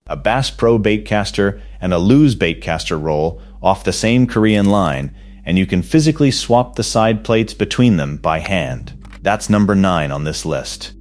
a Bass Pro baitcaster and a Lews baitcaster roll off the same Korean line, and you can physically swap the side plates between them by hand. That's number 9 on this list.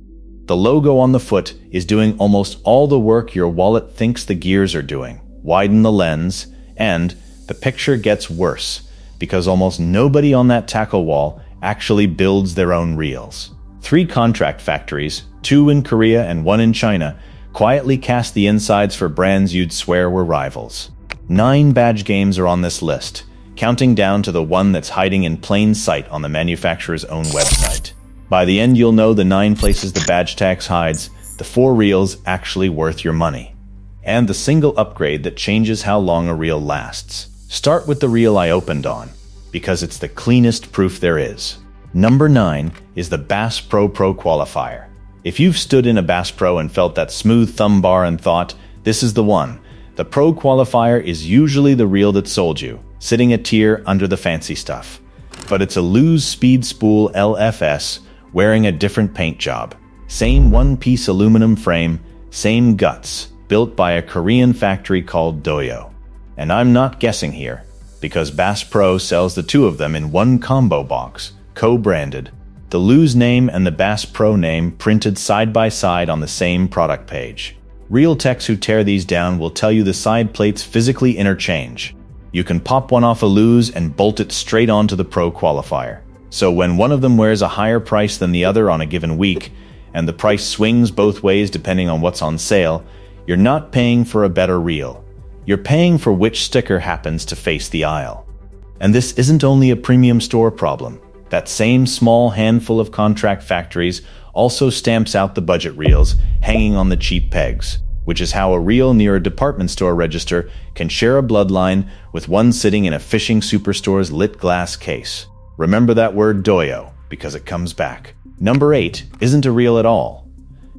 The logo on the foot is doing almost all the work your wallet thinks the gears are doing. Widen the lens, and the picture gets worse, because almost nobody on that tackle wall actually builds their own reels. 3 contract factories, 2 in Korea and 1 in China, quietly cast the insides for brands you'd swear were rivals. 9 badge games are on this list, counting down to the one that's hiding in plain sight on the manufacturer's own website. By the end, you'll know the 9 places the badge tax hides, the 4 reels actually worth your money, and the single upgrade that changes how long a reel lasts. Start with the reel I opened on, because it's the cleanest proof there is. Number 9 is the Bass Pro Pro Qualifier. If you've stood in a Bass Pro and felt that smooth thumb bar and thought, this is the one, the Pro Qualifier is usually the reel that sold you, sitting a tier under the fancy stuff. But it's a Lews Speed Spool LFS wearing a different paint job. Same one-piece aluminum frame, same guts, built by a Korean factory called Doyo. And I'm not guessing here, because Bass Pro sells the 2 of them in one combo box, co-branded. The Lews name and the Bass Pro name printed side by side on the same product page. Reel techs who tear these down will tell you the side plates physically interchange. You can pop one off a Lews and bolt it straight onto the Pro Qualifier. So when one of them wears a higher price than the other on a given week, and the price swings both ways depending on what's on sale, you're not paying for a better reel. You're paying for which sticker happens to face the aisle. And this isn't only a premium store problem. That same small handful of contract factories also stamps out the budget reels hanging on the cheap pegs, which is how a reel near a department store register can share a bloodline with one sitting in a fishing superstore's lit glass case. Remember that word Doyo, because it comes back. Number 8 isn't a reel at all.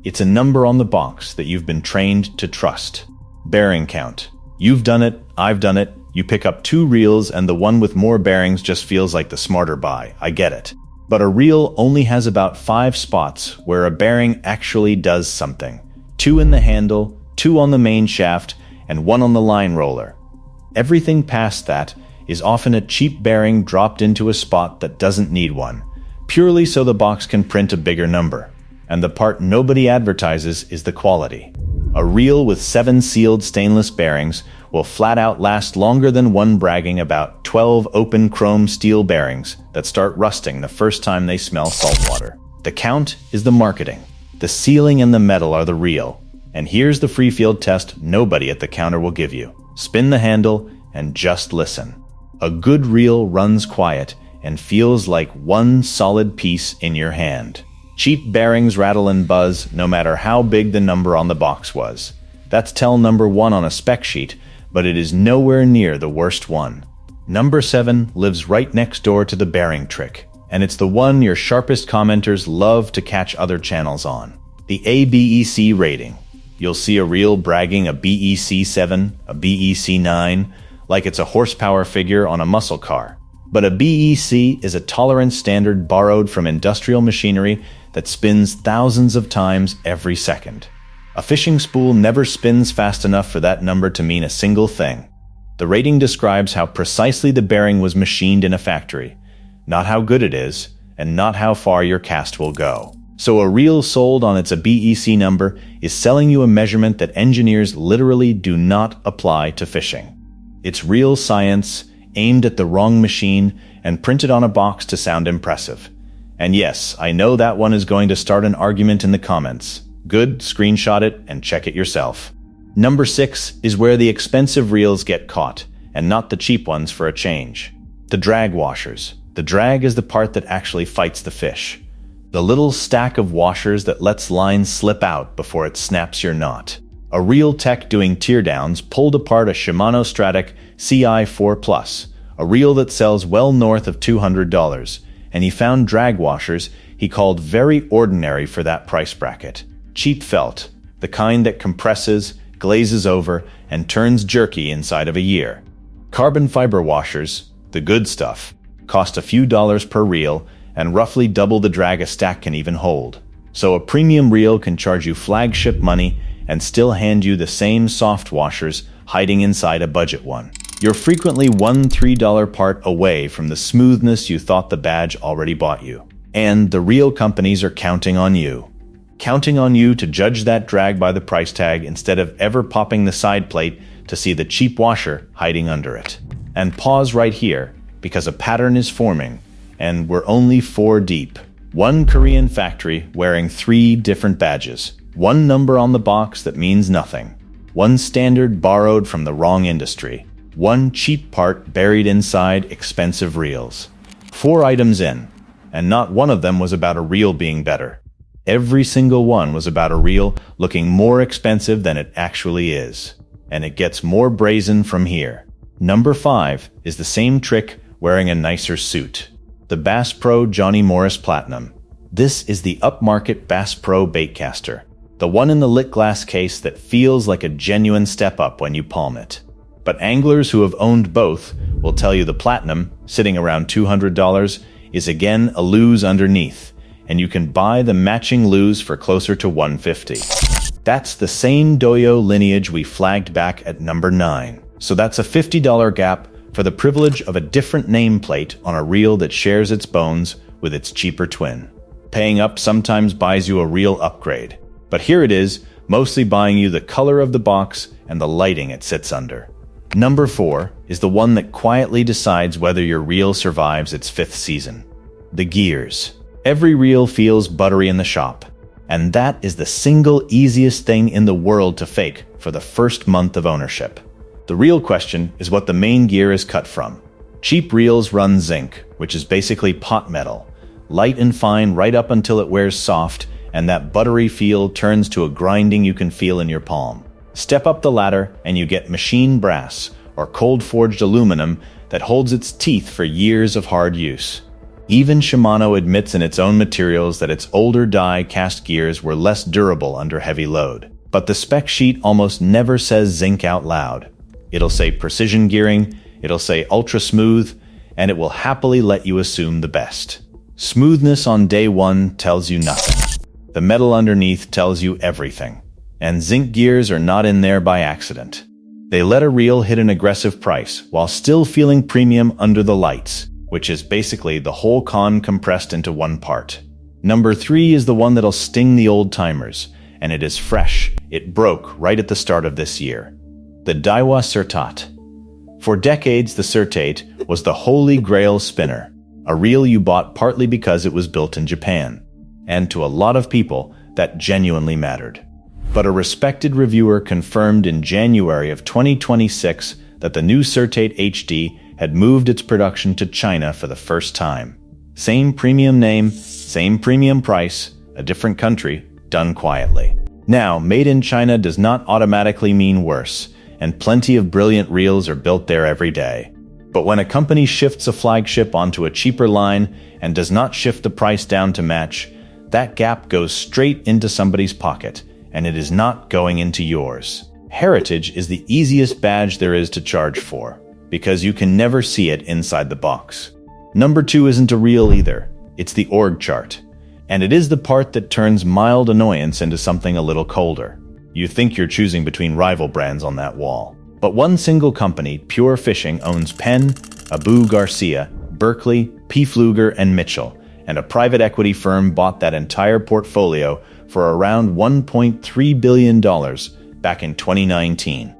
It's a number on the box that you've been trained to trust. Bearing count. You've done it, I've done it. You pick up 2 reels and the one with more bearings just feels like the smarter buy. I get it. But a reel only has about 5 spots where a bearing actually does something. 2 in the handle, 2 on the main shaft, and 1 on the line roller. Everything past that is often a cheap bearing dropped into a spot that doesn't need one, purely so the box can print a bigger number. And the part nobody advertises is the quality. A reel with 7 sealed stainless bearings will flat out last longer than one bragging about 12 open chrome steel bearings that start rusting the first time they smell salt water. The count is the marketing. The sealing and the metal are the real. And here's the free field test nobody at the counter will give you. Spin the handle and just listen. A good reel runs quiet and feels like one solid piece in your hand. Cheap bearings rattle and buzz no matter how big the number on the box was. That's tell number 1 on a spec sheet, but it is nowhere near the worst one. Number 7 lives right next door to the bearing trick, and it's the one your sharpest commenters love to catch other channels on. The ABEC rating. You'll see a reel bragging a BEC 7, a BEC 9, like it's a horsepower figure on a muscle car. But a BEC is a tolerance standard borrowed from industrial machinery that spins thousands of times every second. A fishing spool never spins fast enough for that number to mean a single thing. The rating describes how precisely the bearing was machined in a factory, not how good it is, and not how far your cast will go. So a reel sold on its BEC number is selling you a measurement that engineers literally do not apply to fishing. It's real science, aimed at the wrong machine, and printed on a box to sound impressive. And yes, I know that one is going to start an argument in the comments. Good, screenshot it and check it yourself. Number 6 is where the expensive reels get caught, and not the cheap ones for a change. The drag washers. The drag is the part that actually fights the fish. The little stack of washers that lets lines slip out before it snaps your knot. A reel tech doing teardowns pulled apart a Shimano Stratic CI4 Plus, a reel that sells well north of $200, and he found drag washers he called very ordinary for that price bracket. Cheap felt, the kind that compresses, glazes over, and turns jerky inside of a year. Carbon fiber washers, the good stuff, cost a few dollars per reel and roughly double the drag a stack can even hold. So a premium reel can charge you flagship money and still hand you the same soft washers hiding inside a budget one. You're frequently one $3 part away from the smoothness you thought the badge already bought you. And the real companies are counting on you. Counting on you to judge that drag by the price tag instead of ever popping the side plate to see the cheap washer hiding under it. And pause right here, because a pattern is forming, and we're only 4 deep. One Korean factory wearing 3 different badges. One number on the box that means nothing. One standard borrowed from the wrong industry. One cheap part buried inside expensive reels. 4 items in, and not one of them was about a reel being better. Every single one was about a reel looking more expensive than it actually is. And it gets more brazen from here. Number 5 is the same trick wearing a nicer suit. The Bass Pro Johnny Morris Platinum. This is the upmarket Bass Pro baitcaster. The one in the lit glass case that feels like a genuine step up when you palm it. But anglers who have owned both will tell you the Platinum, sitting around $200, is again a Lews underneath, and you can buy the matching Lews for closer to $150. That's the same Doyo lineage we flagged back at number 9. So that's a $50 gap for the privilege of a different nameplate on a reel that shares its bones with its cheaper twin. Paying up sometimes buys you a reel upgrade, but here it is, mostly buying you the color of the box and the lighting it sits under. Number 4 is the one that quietly decides whether your reel survives its 5th season. The gears. Every reel feels buttery in the shop, and that is the single easiest thing in the world to fake for the first month of ownership. The real question is what the main gear is cut from. Cheap reels run zinc, which is basically pot metal, light and fine right up until it wears soft, and that buttery feel turns to a grinding you can feel in your palm. Step up the ladder and you get machine brass, or cold-forged aluminum that holds its teeth for years of hard use. Even Shimano admits in its own materials that its older die-cast gears were less durable under heavy load. But the spec sheet almost never says zinc out loud. It'll say precision gearing, it'll say ultra smooth, and it will happily let you assume the best. Smoothness on day 1 tells you nothing. The metal underneath tells you everything. And zinc gears are not in there by accident. They let a reel hit an aggressive price while still feeling premium under the lights, which is basically the whole con compressed into one part. Number 3 is the one that'll sting the old-timers, and it is fresh. It broke right at the start of this year. The Daiwa Certate. For decades, the Certate was the holy grail spinner, a reel you bought partly because it was built in Japan. And to a lot of people, that genuinely mattered. But a respected reviewer confirmed in January of 2026 that the new Certate HD had moved its production to China for the first time. Same premium name, same premium price, a different country, done quietly. Now, made in China does not automatically mean worse, and plenty of brilliant reels are built there every day. But when a company shifts a flagship onto a cheaper line and does not shift the price down to match, that gap goes straight into somebody's pocket, and it is not going into yours. Heritage is the easiest badge there is to charge for, because you can never see it inside the box. Number 2 isn't a reel either. It's the org chart. And it is the part that turns mild annoyance into something a little colder. You think you're choosing between rival brands on that wall. But one single company, Pure Fishing, owns Penn, Abu Garcia, Berkeley, Pflueger, and Mitchell, and a private equity firm bought that entire portfolio for around $1.3 billion back in 2019.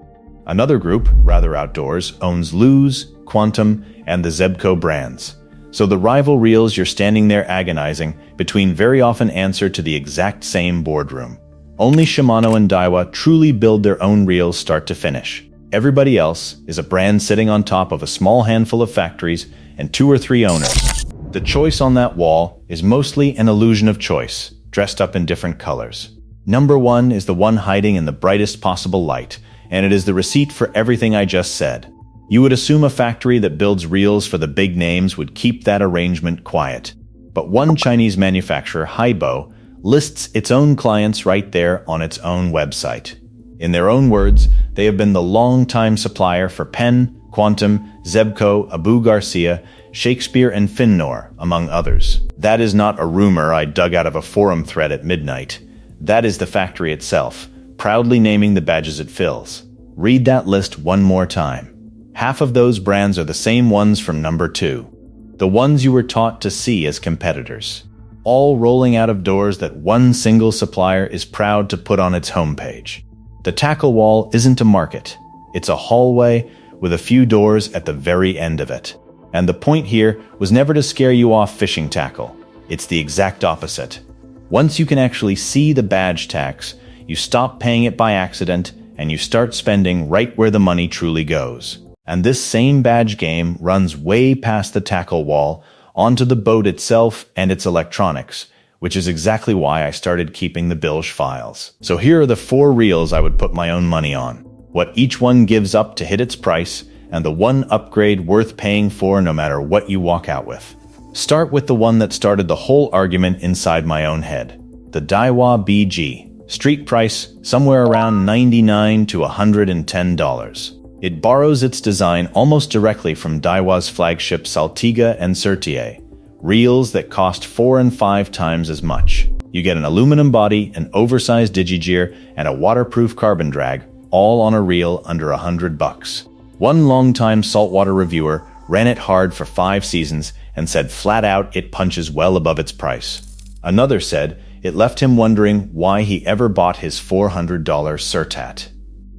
Another group, Rather Outdoors, owns Lews, Quantum, and the Zebco brands. So the rival reels you're standing there agonizing between very often answer to the exact same boardroom. Only Shimano and Daiwa truly build their own reels start to finish. Everybody else is a brand sitting on top of a small handful of factories and 2 or 3 owners. The choice on that wall is mostly an illusion of choice, dressed up in different colors. Number 1 is the one hiding in the brightest possible light, and it is the receipt for everything I just said. You would assume a factory that builds reels for the big names would keep that arrangement quiet. But one Chinese manufacturer, Haibo, lists its own clients right there on its own website. In their own words, they have been the long-time supplier for Penn, Quantum, Zebco, Abu Garcia, Shakespeare, and Finnor, among others. That is not a rumor I dug out of a forum thread at midnight. That is the factory itself, proudly naming the badges it fills. Read that list one more time. Half of those brands are the same ones from number 2. The ones you were taught to see as competitors. All rolling out of doors that one single supplier is proud to put on its homepage. The tackle wall isn't a market. It's a hallway with a few doors at the very end of it. And the point here was never to scare you off fishing tackle. It's the exact opposite. Once you can actually see the badge tax, you stop paying it by accident and you start spending right where the money truly goes. And this same badge game runs way past the tackle wall onto the boat itself and its electronics, which is exactly why I started keeping the bilge files. So here are the 4 reels I would put my own money on, what each one gives up to hit its price, and the one upgrade worth paying for no matter what you walk out with. Start with the one that started the whole argument inside my own head, the Daiwa BG. Street price, somewhere around $99 to $110. It borrows its design almost directly from Daiwa's flagship Saltiga and Certier, reels that cost 4 and 5 times as much. You get an aluminum body, an oversized digigear, and a waterproof carbon drag, all on a reel under $100. One longtime saltwater reviewer ran it hard for 5 seasons and said flat out it punches well above its price. Another said it left him wondering why he ever bought his $400 Certat.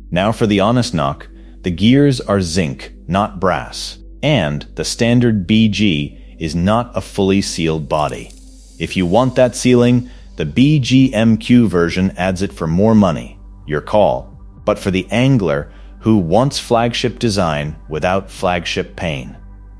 Now for the honest knock, the gears are zinc, not brass, and the standard BG is not a fully sealed body. If you want that sealing, the BGMQ version adds it for more money. Your call. But for the angler who wants flagship design without flagship pain,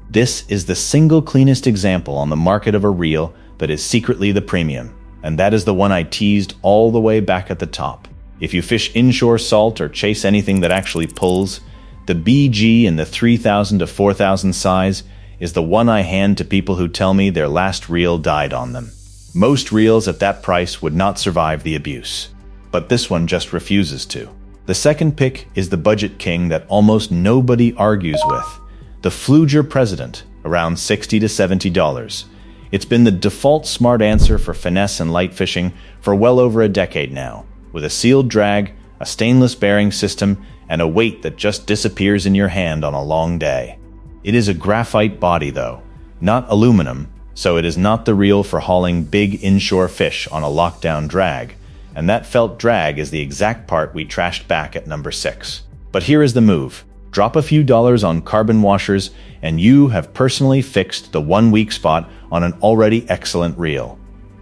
this is the single cleanest example on the market of a reel that is secretly the premium. And that is the one I teased all the way back at the top. If you fish inshore salt or chase anything that actually pulls, the BG in the 3,000 to 4,000 size is the one I hand to people who tell me their last reel died on them. Most reels at that price would not survive the abuse, but this one just refuses to. The second pick is the budget king that almost nobody argues with, the Pflueger President, around $60 to $70. It's been the default smart answer for finesse and light fishing for well over a decade now, with a sealed drag, a stainless bearing system, and a weight that just disappears in your hand on a long day. It is a graphite body though, not aluminum, so it is not the reel for hauling big inshore fish on a lockdown drag, and that felt drag is the exact part we trashed back at number 6. But here is the move. Drop a few dollars on carbon washers, and you have personally fixed the one weak spot on an already excellent reel.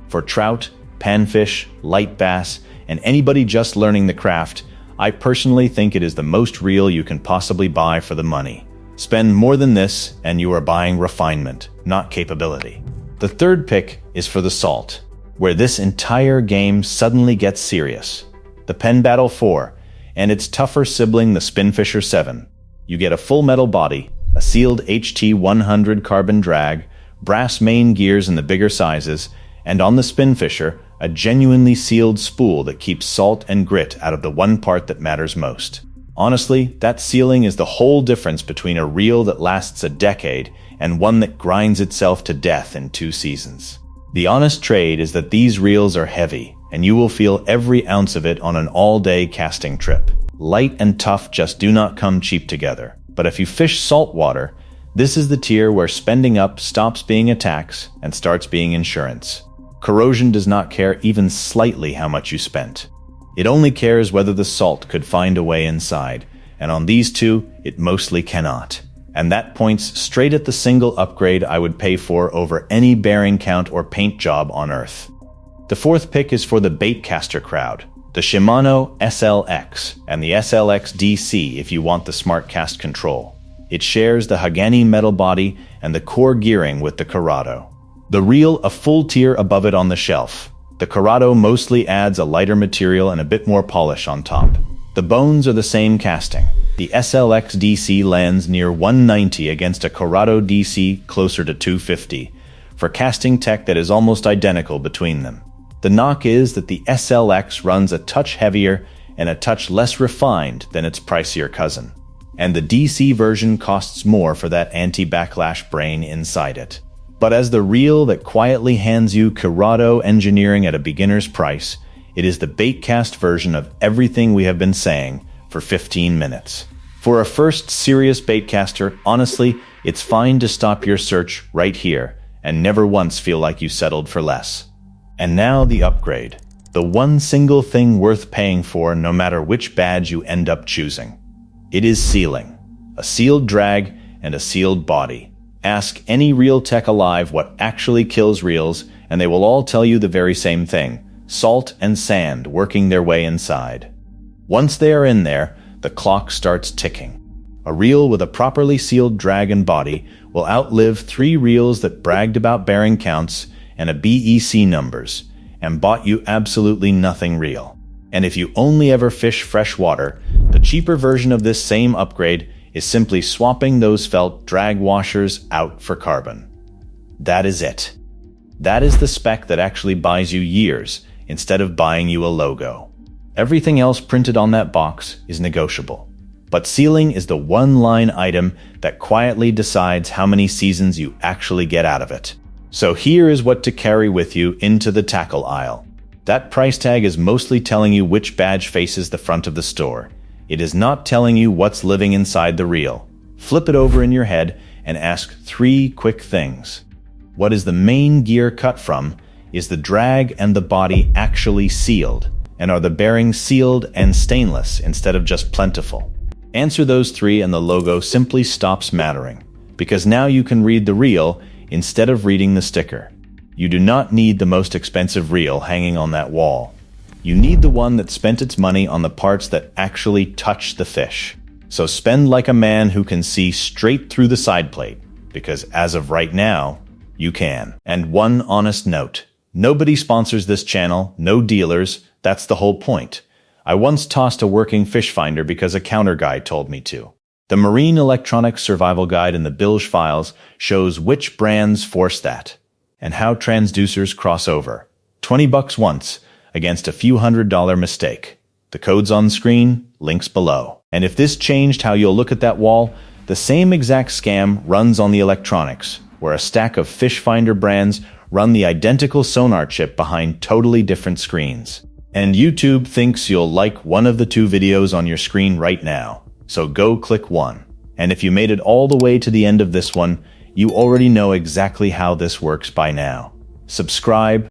For trout, panfish, light bass, and anybody just learning the craft, I personally think it is the most reel you can possibly buy for the money. Spend more than this, and you are buying refinement, not capability. The third pick is for the salt, where this entire game suddenly gets serious. The Penn Battle 4, and its tougher sibling the Spinfisher 7. You get a full metal body, a sealed HT100 carbon drag, brass main gears in the bigger sizes, and on the Spinfisher, a genuinely sealed spool that keeps salt and grit out of the one part that matters most. Honestly, that sealing is the whole difference between a reel that lasts a decade and one that grinds itself to death in 2 seasons. The honest trade is that these reels are heavy, and you will feel every ounce of it on an all-day casting trip. Light and tough just do not come cheap together. But if you fish saltwater, this is the tier where spending up stops being a tax and starts being insurance. Corrosion does not care even slightly how much you spent. It only cares whether the salt could find a way inside, and on these two, it mostly cannot. And that points straight at the single upgrade I would pay for over any bearing count or paint job on Earth. The fourth pick is for the baitcaster crowd, the Shimano SLX and the SLX DC if you want the smart cast control. It shares the Hagani metal body and the core gearing with the Corrado. The reel a full tier above it on the shelf. The Corrado mostly adds a lighter material and a bit more polish on top. The bones are the same casting. The SLX DC lands near 190 against a Corrado DC closer to 250, for casting tech that is almost identical between them. The knock is that the SLX runs a touch heavier and a touch less refined than its pricier cousin. And the DC version costs more for that anti-backlash brain inside it. But as the reel that quietly hands you Corrado engineering at a beginner's price, It is the baitcast version of everything we have been saying for 15 minutes. For a first serious baitcaster, honestly, it's fine to stop your search right here and never once feel like you settled for less. And now the upgrade. The one single thing worth paying for no matter which badge you end up choosing. It is sealing. A sealed drag and a sealed body. Ask any reel tech alive what actually kills reels, and they will all tell you the very same thing. Salt and sand working their way inside. Once they are in there, the clock starts ticking. A reel with a properly sealed drag and body will outlive 3 reels that bragged about bearing counts and a BEC numbers, and bought you absolutely nothing real. And if you only ever fish fresh water, the cheaper version of this same upgrade is simply swapping those felt drag washers out for carbon. That is it. That is the spec that actually buys you years instead of buying you a logo. Everything else printed on that box is negotiable. But sealing is the one-line item that quietly decides how many seasons you actually get out of it. So here is what to carry with you into the tackle aisle. That price tag is mostly telling you which badge faces the front of the store. It is not telling you what's living inside the reel. Flip it over in your head and ask 3 quick things. What is the main gear cut from? Is the drag and the body actually sealed? And are the bearings sealed and stainless instead of just plentiful? Answer those 3 and the logo simply stops mattering, because now you can read the reel instead of reading the sticker. You do not need the most expensive reel hanging on that wall. You need the one that spent its money on the parts that actually touch the fish. So spend like a man who can see straight through the side plate, because as of right now, you can. And one honest note. Nobody sponsors this channel, no dealers, that's the whole point. I once tossed a working fish finder because a counter guy told me to. The Marine Electronics Survival Guide in the bilge files shows which brands force that, and how transducers cross over. $20 once, against a few $100 mistake. The code's on screen, links below. And if this changed how you'll look at that wall, the same exact scam runs on the electronics, where a stack of fish finder brands run the identical sonar chip behind totally different screens. And YouTube thinks you'll like one of the 2 videos on your screen right now, so go click one. And if you made it all the way to the end of this one, you already know exactly how this works by now. Subscribe,